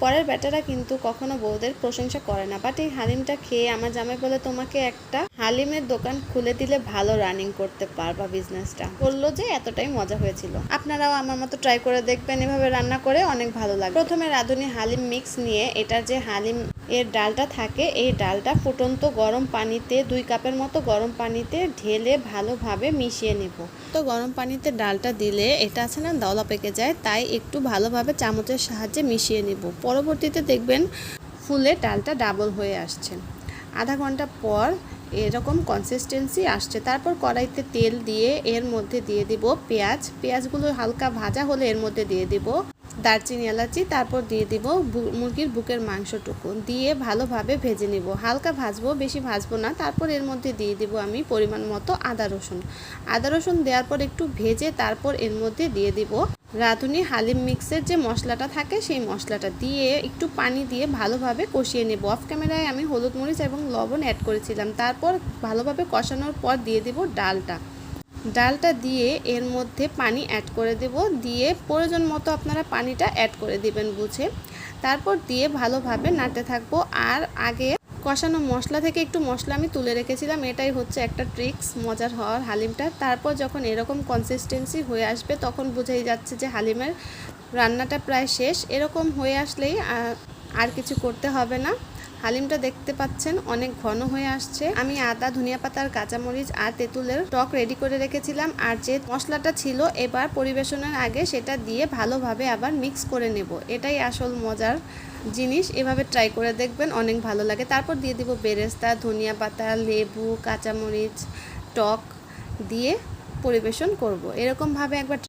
পরের বেটারা কিন্তু কখনো বউদের প্রশংসা করে না, বাট এই হালিমটা খেয়ে আমার জামাই বলে তোমাকে একটা হালিমের দোকান খুলে দিলে ভালো রানিং করতে পারবা বিজনেসটা। বললো যে এতটাই মজা হয়েছিল। আপনারাও আমার মতো ট্রাই করে দেখবেন, এভাবে রান্না করে অনেক ভালো লাগে। প্রথমে রাঁধুনি হালিম মিক্স নিয়ে এটার যে হালিম এর ডালটা থাকে এই ডালটা ফুটন্ত গরম পানিতে 2 কাপের মতো গরম পানিতে ঢেলে ভালোভাবে মিশিয়ে নেব। তো গরম পানিতে ডালটা দিলে এটা আছে না দলা পেকে যায়, তাই একটু ভালোভাবে চামচের সাহায্যে মিশিয়ে নেব। পরবর্তীতে দেখবেন ফুলে ডালটা ডাবল হয়ে আসছে। আধা ঘন্টা পর এরকম কনসিস্টেন্সি আসছে। তারপর কড়াইতে তেল দিয়ে এর মধ্যে দিয়ে দিব পেঁয়াজগুলো হালকা ভাজা হলে এর মধ্যে দিয়ে দিব দারচিনি এলাচি, তারপর দিয়ে দিব মুরগির বুকের মাংসটুকু দিয়ে ভালোভাবে ভেজে নিব। হালকা ভাজবো, বেশি ভাজবো না। তারপর এর মধ্যে দিয়ে দিব আমি পরিমাণ মতো আদা রসুন দেওয়ার পর একটু ভেজে তারপর এর মধ্যে দিয়ে দিব রাঁধুনি হালিম মিক্সের যে মশলাটা থাকে সেই মশলাটা দিয়ে একটু পানি দিয়ে ভালোভাবে কষিয়ে নেব। অফ ক্যামেরায় আমি হলুদ মরিচ এবং লবণ অ্যাড করেছিলাম। তারপর ভালোভাবে কষানোর পর দিয়ে দিব ডালটা দিয়ে এর মধ্যে পানি অ্যাড করে দেব, দিয়ে প্রয়োজন মতো আপনারা পানিটা অ্যাড করে দিবেন বুঝে। তারপর দিয়ে ভালোভাবে নাড়তে থাকবো। আর আগে কষানো মশলা থেকে একটু মশলা আমি তুলে রেখেছিলাম, এটাই হচ্ছে একটা ট্রিক্স মজার হওয়ার হালিমটা। তারপর যখন এরকম কনসিস্টেন্সি হয়ে আসবে তখন বোঝাই যাচ্ছে যে হালিমের রান্নাটা প্রায় শেষ। এরকম হয়ে আসলেই আর কিছু করতে হবে না। হালিমটা দেখতে পাচ্ছেন অনেক ঘন হয়ে আসছে। আমি আদা, ধনিয়া পাতার, কাঁচামরিচ আর তেঁতুলের টক রেডি করে রেখেছিলাম। আর যে মশলাটা ছিল এবার পরিবেশনের আগে সেটা দিয়ে ভালোভাবে আবার মিক্স করে নেব। এটাই আসল মজার জিনিস, এভাবে ট্রাই করে দেখবেন, অনেক ভালো লাগে। তারপর দিয়ে দিব বেরেস্তা, ধনিয়া পাতা, লেবু, কাঁচামরিচ, টক দিয়ে পরিবেশন করব। এরকমভাবে একবার